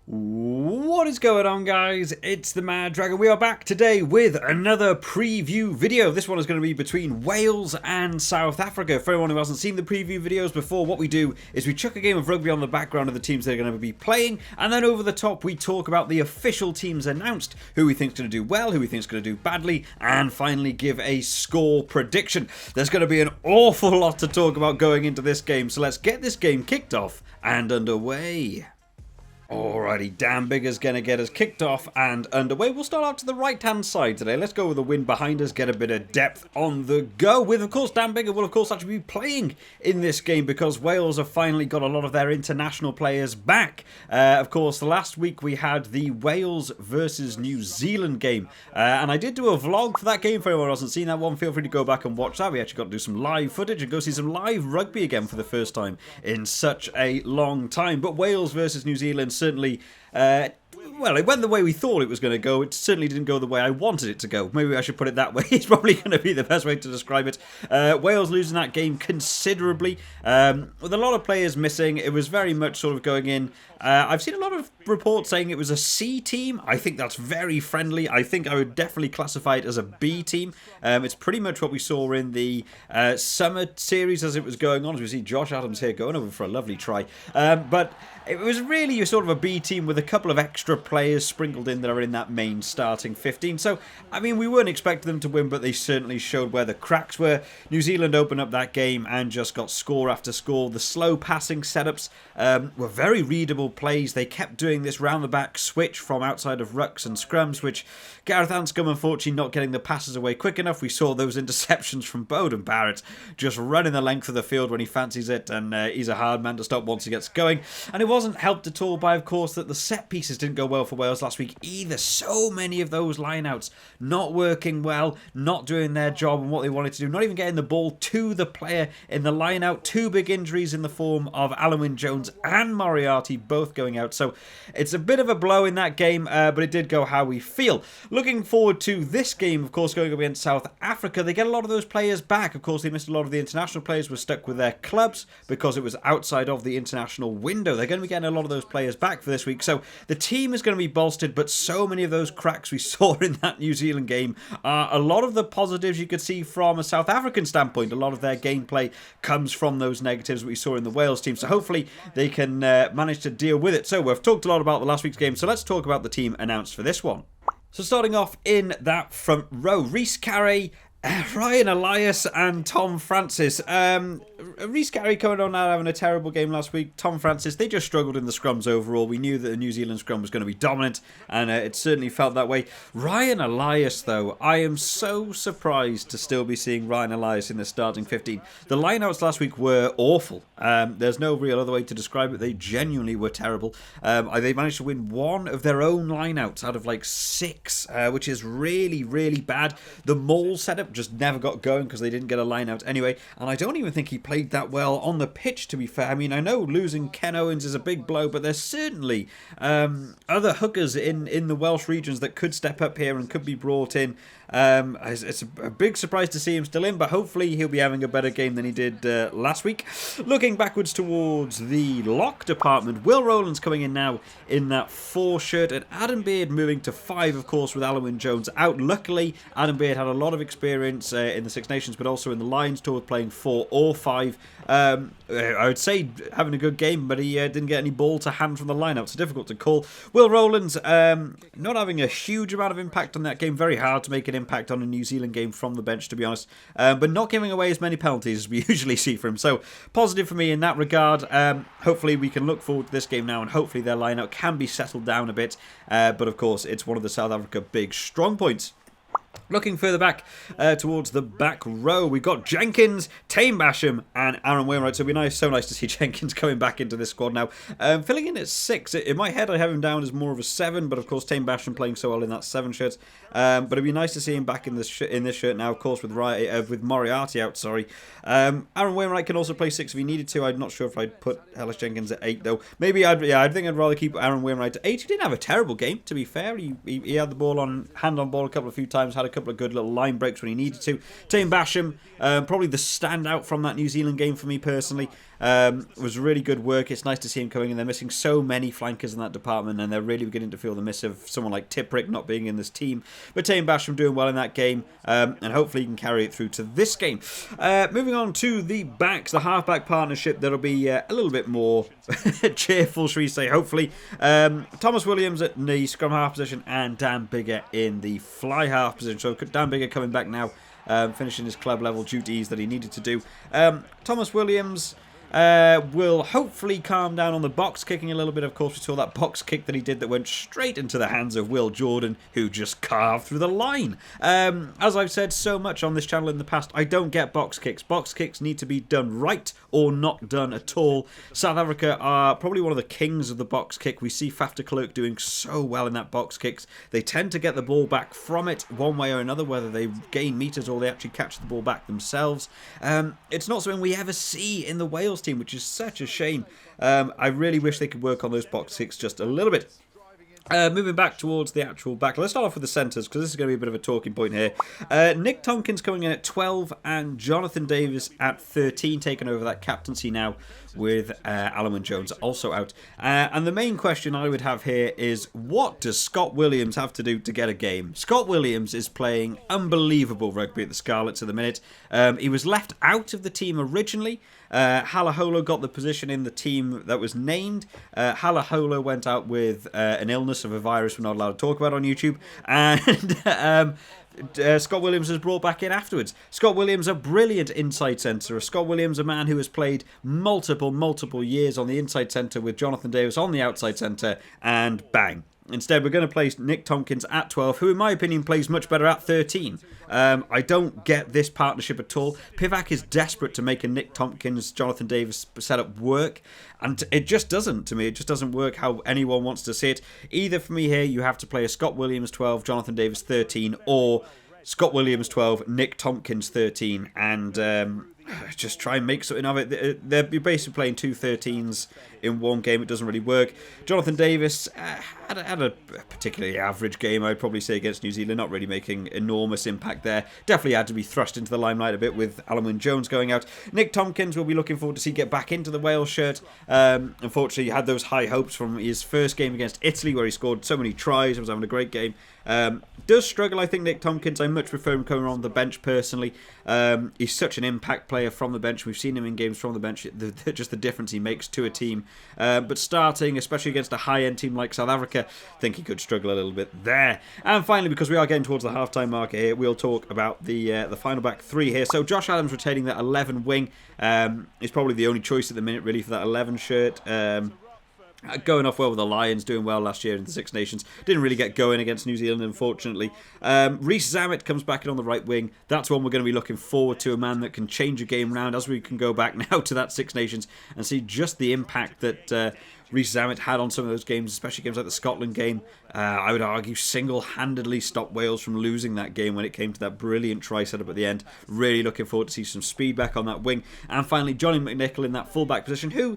What is going on, guys? It's the Mad Dragon. We are back today with another preview video. This one is going to be between Wales and South Africa. For anyone who hasn't seen the preview videos before, what we do is we chuck a game of rugby on the background of the teams they're going to be playing, and then over the top we talk about the official teams announced, who we think is going to do well, who we think is going to do badly, and finally give a score prediction. There's going to be an awful lot to talk about going into this game, so let's get this game kicked off and underway. Alrighty, Dan Bigger's going to get us kicked off and underway. We'll start out to the right-hand side today. Let's go with the wind behind us, get a bit of depth on the go. With, of course, Dan Bigger will, of course, actually be playing in this game because Wales have finally got a lot of their international players back. Of course, last week we had the Wales versus New Zealand game. And I did do a vlog for that game. For anyone who hasn't seen that one, feel free to go back and watch that. We actually got to do some live footage and go see some live rugby again for the first time in such a long time. But Wales versus New Zealand certainly, well, it went the way we thought it was going to go. It certainly didn't go the way I wanted it to go. Maybe I should put it that way. It's probably going to be the best way to describe it. Wales losing that game considerably, with a lot of players missing. It was very much sort of going in. I've seen a lot of reports saying it was a C team. I think that's very friendly. I think I would definitely classify it as a B team. It's pretty much what we saw in the summer series as it was going on. As we see Josh Adams here going over for a lovely try. But it was really sort of a B team with a couple of extra players sprinkled in that are in that main starting 15. So, I mean, we weren't expecting them to win, but they certainly showed where the cracks were. New Zealand opened up that game and just got score after score. The slow passing setups were very readable plays. They kept doing this round the back switch from outside of rucks and scrums, which Gareth Anscombe unfortunately not getting the passes away quick enough. We saw those interceptions from Bowden Barrett just running the length of the field when he fancies it, and he's a hard man to stop once he gets going. And it wasn't helped at all by, of course, that the set pieces didn't go well for Wales last week either. So many of those lineouts not working well, not doing their job and what they wanted to do, not even getting the ball to the player in the lineout. Two big injuries in the form of Alun Jones and Moriarty both going out. So it's a bit of a blow in that game, but it did go how we feel. Looking forward to this game, of course, going up against South Africa. They get a lot of those players back. Of course, they missed a lot of the international players, were stuck with their clubs because it was outside of the international window. They're going to be getting a lot of those players back for this week. So the team is going to be bolstered, but so many of those cracks we saw in that New Zealand game are a lot of the positives you could see from a South African standpoint. A lot of their gameplay comes from those negatives we saw in the Wales team. So hopefully they can manage to deal with it. So we've talked a lot about the last week's game, so let's talk about the team announced for this one. So starting off in that front row, Rhys Carré, Ryan Elias and Tom Francis. Rhys Carré coming on out having a terrible game last week. Tom Francis, they just struggled in the scrums overall. We knew that the New Zealand scrum was going to be dominant, and it certainly felt that way. Ryan Elias, though, I am so surprised to still be seeing Ryan Elias in the starting 15. The lineouts last week were awful. There's no real other way to describe it. They genuinely were terrible. They managed to win one of their own lineouts out of like 6, which is really, really bad. The maul setup just never got going because they didn't get a line out anyway, and I don't even think he played that well on the pitch, to be fair. I mean, I know losing Ken Owens is a big blow, but there's certainly other hookers in the Welsh regions that could step up here and could be brought in. It's a big surprise to see him still in, but hopefully he'll be having a better game than he did last week. Looking backwards towards the lock department, Will Rowland's coming in now in that 4 shirt, and Adam Beard moving to 5, of course, with Alun Jones out. Luckily, Adam Beard had a lot of experience in the Six Nations, but also in the Lions tour playing 4 or 5. I would say having a good game, but he didn't get any ball to hand from the lineout, so difficult to call. Will Rowland's not having a huge amount of impact on that game. Very hard to make an impact on a New Zealand game from the bench, to be honest, but not giving away as many penalties as we usually see from him, so positive for me in that regard. Hopefully we can look forward to this game now, and hopefully their lineout can be settled down a bit, but of course it's one of the South Africa big strong points. Looking further back towards the back row, we've got Jenkins, Tame Basham and Aaron Wainwright. So it'll be so nice to see Jenkins coming back into this squad now. Filling in at 6. In my head I have him down as more of a 7, but of course Tame Basham playing so well in that 7 shirt. But it'd be nice to see him back in this shirt now, of course, with Moriarty out. Aaron Wainwright can also play 6 if he needed to. I'm not sure if I'd put Ellis Jenkins at 8 though. Maybe I think I'd rather keep Aaron Wainwright at 8. He didn't have a terrible game, to be fair. He had the ball on ball a few times, had a couple of good little line breaks when he needed to. Tame Basham, probably the standout from that New Zealand game for me personally. was really good work. It's nice to see him coming in. They're missing so many flankers in that department, and they're really beginning to feel the miss of someone like Tiprick not being in this team. But Tame Basham doing well in that game, and hopefully he can carry it through to this game. Moving on to the backs, the half-back partnership, that'll be a little bit more cheerful, shall we say, hopefully. Thomas Williams at the scrum half position and Dan Bigger in the fly half position. So Dan Bigger coming back now, finishing his club level duties that he needed to do. Thomas Williams will hopefully calm down on the box kicking a little bit. Of course, we saw that box kick that he did that went straight into the hands of Will Jordan, who just carved through the line. As I've said so much on this channel in the past, I don't get box kicks. Box kicks need to be done right or not done at all. South Africa are probably one of the kings of the box kick. We see Faf de Klerk doing so well in that box kicks. They tend to get the ball back from it one way or another, whether they gain meters or they actually catch the ball back themselves. It's not something we ever see in the Wales team, which is such a shame. I really wish they could work on those box kicks just a little bit. Moving back towards the actual back. Let's start off with the centres, because this is going to be a bit of a talking point here. Nick Tompkins coming in at 12 and Jonathan Davis at 13, taking over that captaincy now with Alan Wynne-Jones also out. And the main question I would have here is, what does Scott Williams have to do to get a game? Scott Williams is playing unbelievable rugby at the Scarlets at the minute. He was left out of the team originally. Halaholo got the position in the team that was named. Halaholo went out with an illness of a virus we're not allowed to talk about on YouTube. And Scott Williams was brought back in afterwards. Scott Williams, a brilliant inside centre. Scott Williams, a man who has played multiple years on the inside centre with Jonathan Davis on the outside centre, and bang. Instead, we're going to place Nick Tompkins at 12, who in my opinion plays much better at 13. I don't get this partnership at all. Pivac is desperate to make a Nick Tompkins, Jonathan Davis setup work, and it just doesn't to me. It just doesn't work how anyone wants to see it. Either for me here, you have to play a Scott Williams 12, Jonathan Davis 13, or Scott Williams 12, Nick Tompkins 13, and just try and make something of it. You're basically playing two 13s in one game. It doesn't really work. Jonathan Davis had a particularly average game, I'd probably say, against New Zealand. Not really making enormous impact there. Definitely had to be thrust into the limelight a bit with Alan Wynne-Jones going out. Nick Tompkins, we'll be looking forward to see get back into the Wales shirt. Unfortunately, he had those high hopes from his first game against Italy, where he scored so many tries. He was having a great game. Does struggle, I think, Nick Tompkins. I much prefer him coming on the bench personally. He's such an impact player from the bench. We've seen him in games from the bench, just the difference he makes to a team. But starting, especially against a high-end team like South Africa, I think he could struggle a little bit there. And finally, because we are getting towards the half-time marker here, we'll talk about the final back three here. So Josh Adams retaining that 11 wing. Is probably the only choice at the minute, really, for that 11 shirt. Going off well with the Lions, doing well last year in the Six Nations. Didn't really get going against New Zealand, unfortunately. Rhys Zammit comes back in on the right wing. That's one we're going to be looking forward to, a man that can change a game round, as we can go back now to that Six Nations and see just the impact that Rhys Zammit had on some of those games, especially games like the Scotland game. I would argue single-handedly stopped Wales from losing that game when it came to that brilliant try setup at the end. Really looking forward to see some speed back on that wing. And finally, Johnny McNichol in that full-back position, who...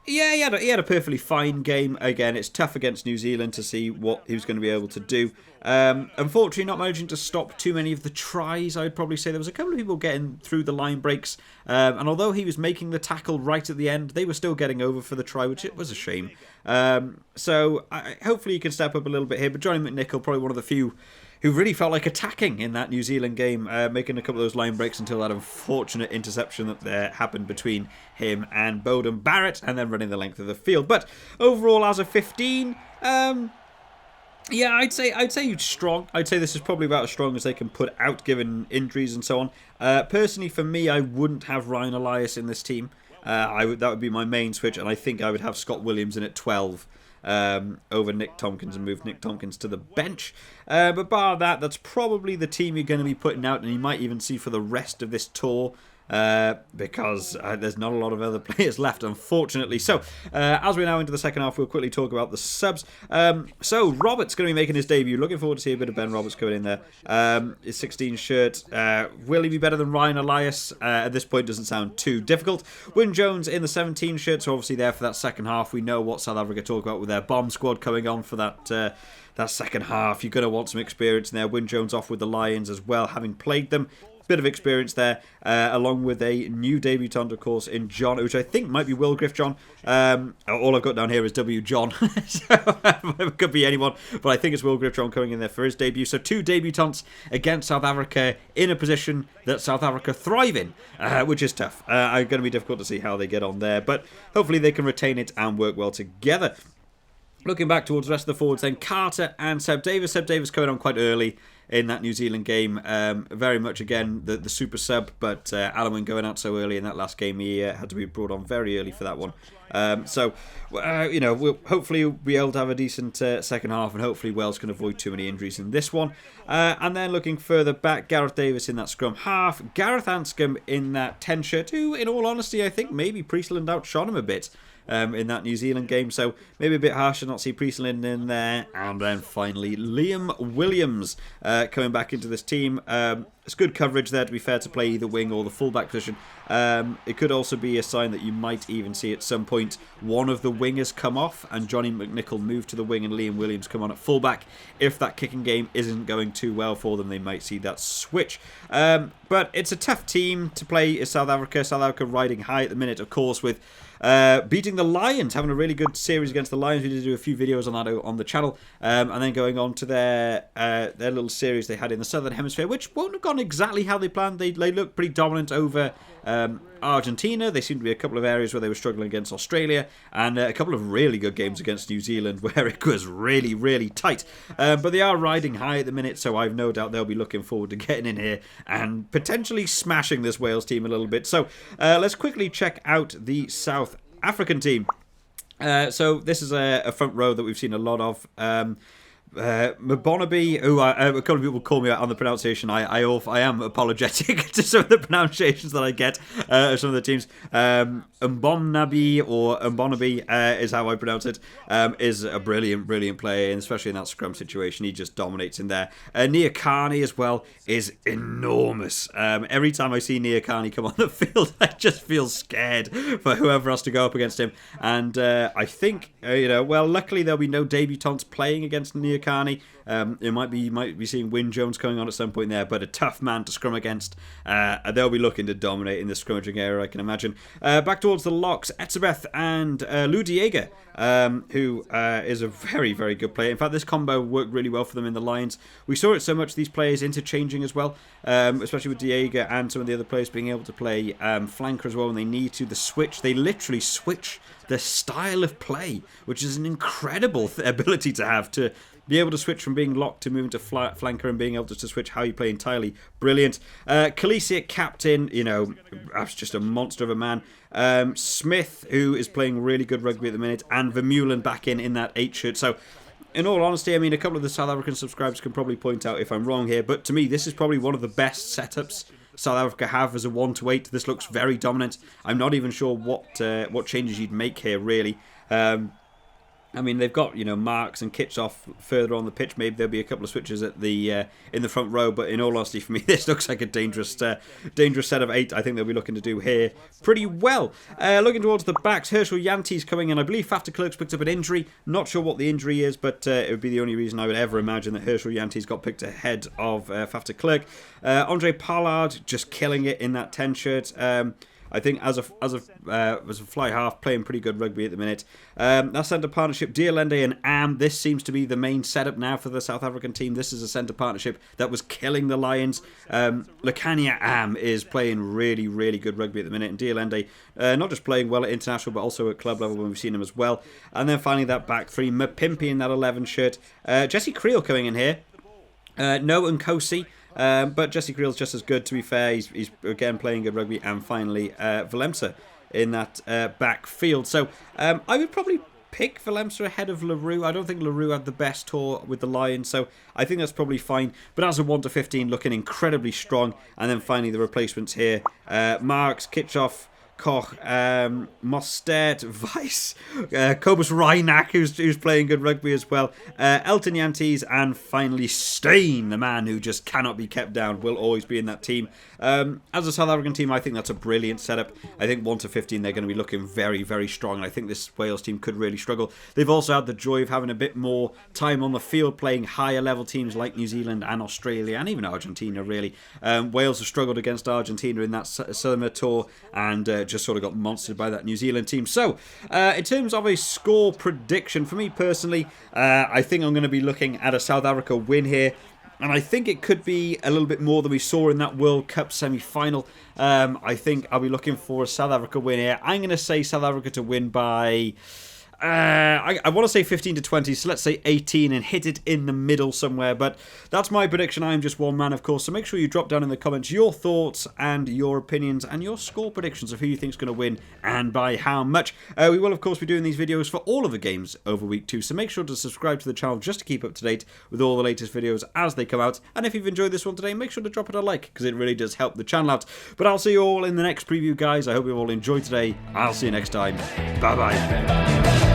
yeah, he had a perfectly fine game. Again, it's tough against New Zealand to see what he was going to be able to do. Unfortunately, not managing to stop too many of the tries, I would probably say. There was a couple of people getting through the line breaks, and although he was making the tackle right at the end, they were still getting over for the try, which it was a shame. So hopefully he can step up a little bit here, but Johnny McNichol, probably one of the few who really felt like attacking in that New Zealand game, making a couple of those line breaks until that unfortunate interception that there happened between him and Bowden Barrett, and then running the length of the field. But overall, as a 15, yeah, I'd say strong. I'd say this is probably about as strong as they can put out, given injuries and so on. Personally, for me, I wouldn't have Ryan Elias in this team. That would be my main switch, and I think I would have Scott Williams in at 12. Over Nick Tompkins, and move Nick Tompkins to the bench. But bar that, that's probably the team you're going to be putting out, and you might even see for the rest of this tour, because there's not a lot of other players left, unfortunately. So, as we're now into the second half, we'll quickly talk about the subs. So, Roberts going to be making his debut. Looking forward to see a bit of Ben Roberts coming in there. His 16 shirt. Will he be better than Ryan Elias? At this point, doesn't sound too difficult. Wynne-Jones in the 17 shirt, so obviously there for that second half. We know what South Africa talk about with their bomb squad coming on for that second half. You're going to want some experience in there. Wynne-Jones off with the Lions as well, having played them. bit of experience there, along with a new debutant, of course, in John, which I think might be Will Griff John. All I've got down here is W. John, so it could be anyone, but I think it's Will Griff John coming in there for his debut. So 2 debutants against South Africa in a position that South Africa thrive in, which is tough. Going to be difficult to see how they get on there, but hopefully they can retain it and work well together. Looking back towards the rest of the forwards then, Carter and Seb Davis. Seb Davis coming on quite early in that New Zealand game. Very much, again, the super sub, but Alwyn going out so early in that last game, he had to be brought on very early for that one. We'll hopefully be able to have a decent second half, and hopefully Wales can avoid too many injuries in this one. And then looking further back, Gareth Davis in that scrum half, Gareth Anscombe in that 10 shirt, who, in all honesty, I think maybe Priestland outshone him a bit. In that New Zealand game, so maybe a bit harsh to not see Priestland in there. And then finally Liam Williams coming back into this team. It's good coverage there, to be fair, to play either wing or the fullback position. It could also be a sign that you might even see at some point one of the wingers come off and Johnny McNichol move to the wing and Liam Williams come on at fullback. If that kicking game isn't going too well for them, they might see that switch. But it's a tough team to play is South Africa. South Africa riding high at the minute, of course, with beating the Lions, having a really good series against the Lions. We did do a few videos on that on the channel, and then going on to their little series they had in the Southern Hemisphere, which won't have gone exactly how they planned. They looked pretty dominant over Argentina. They seemed to be a couple of areas where they were struggling against Australia, and a couple of really good games against New Zealand where it was really, really tight. But they are riding high at the minute, so I've no doubt they'll be looking forward to getting in here and potentially smashing this Wales team a little bit. So let's quickly check out the South African team. So this is a front row that we've seen a lot of. Mbonabi, who a couple of people call me out on the pronunciation. I am apologetic to some of the pronunciations that I get of some of the teams. Mbonabi or Mbonabi is how I pronounce it. Is a brilliant player, and especially in that scrum situation, he just dominates in there. Nia Carney as well is enormous. Every time I see Nia Carney come on the field, I just feel scared for whoever has to go up against him. And I think luckily there'll be no debutants playing against Nia Carney. You might be seeing Wyn Jones coming on at some point there, but a tough man to scrum against. They'll be looking to dominate in the scrummaging area, I can imagine. Back towards the locks, Etzebeth and Lou Diega, who is a very, very good player. In fact, this combo worked really well for them in the Lions. We saw it so much, these players interchanging as well, especially with Diega and some of the other players being able to play flanker as well when they need to. The switch, they literally switch the style of play, which is an incredible ability to have, to be able to switch from being locked to moving to flanker and being able to switch how you play entirely. Brilliant. Khaleesi, captain, that's just a monster of a man. Smith, who is playing really good rugby at the minute, and Vermeulen back in that 8 shirt. So, in all honesty, I mean, a couple of the South African subscribers can probably point out if I'm wrong here, but to me, this is probably one of the best setups South Africa have as a 1-8. This looks very dominant. I'm not even sure what changes you'd make here, really. I mean, they've got, Marks and Kitsoff further on the pitch. Maybe there'll be a couple of switches at the in the front row. But in all honesty, for me, this looks like a dangerous set of 8. I think they'll be looking to do here pretty well. Looking towards the backs, Herschel Yanti's coming in. I believe Faf de Klerk's picked up an injury. Not sure what the injury is, but it would be the only reason I would ever imagine that Herschel Yanti's got picked ahead of Faf de Klerk. Andre Pollard just killing it in that 10 shirt. I think as a fly half, playing pretty good rugby at the minute. That centre partnership, Dialende and Am, this seems to be the main setup now for the South African team. This is a centre partnership that was killing the Lions. Lukhanyo Am is playing really, really good rugby at the minute, and Dialende not just playing well at international, but also at club level when we've seen him as well. And then finally that back three, Mapimpi in that 11 shirt. Jesse Creel coming in here. No Nkosi. But Jesse Creel's just as good, to be fair. He's again playing good rugby. And finally, Valemsa in that back field. So I would probably pick Valemsa ahead of LaRue. I don't think LaRue had the best tour with the Lions, so I think that's probably fine. But as a 1-15, looking incredibly strong. And then finally the replacements here. Marks, Kitchoff, Koch, Mostert, Weiss, Kobus Reinach, who's playing good rugby as well, Elton Yantes, and finally Stain, the man who just cannot be kept down, will always be in that team. As a South African team, I think that's a brilliant setup. I think 1 to 15, they're going to be looking very, very strong, and I think this Wales team could really struggle. They've also had the joy of having a bit more time on the field, playing higher level teams like New Zealand and Australia, and even Argentina, really. Wales have struggled against Argentina in that summer tour, and just sort of got monstered by that New Zealand team. So, in terms of a score prediction, for me personally, I think I'm going to be looking at a South Africa win here. And I think it could be a little bit more than we saw in that World Cup semi-final. I think I'll be looking for a South Africa win here. I'm going to say South Africa to win by... I want to say 15 to 20, so let's say 18 and hit it in the middle somewhere. But that's my prediction. I'm just one man, of course. So make sure you drop down in the comments your thoughts and your opinions and your score predictions of who you think is going to win and by how much. We will, of course, be doing these videos for all of the games over week 2. So make sure to subscribe to the channel just to keep up to date with all the latest videos as they come out. And if you've enjoyed this one today, make sure to drop it a like, because it really does help the channel out. But I'll see you all in the next preview, guys. I hope you all enjoyed today. I'll see you next time. Bye-bye.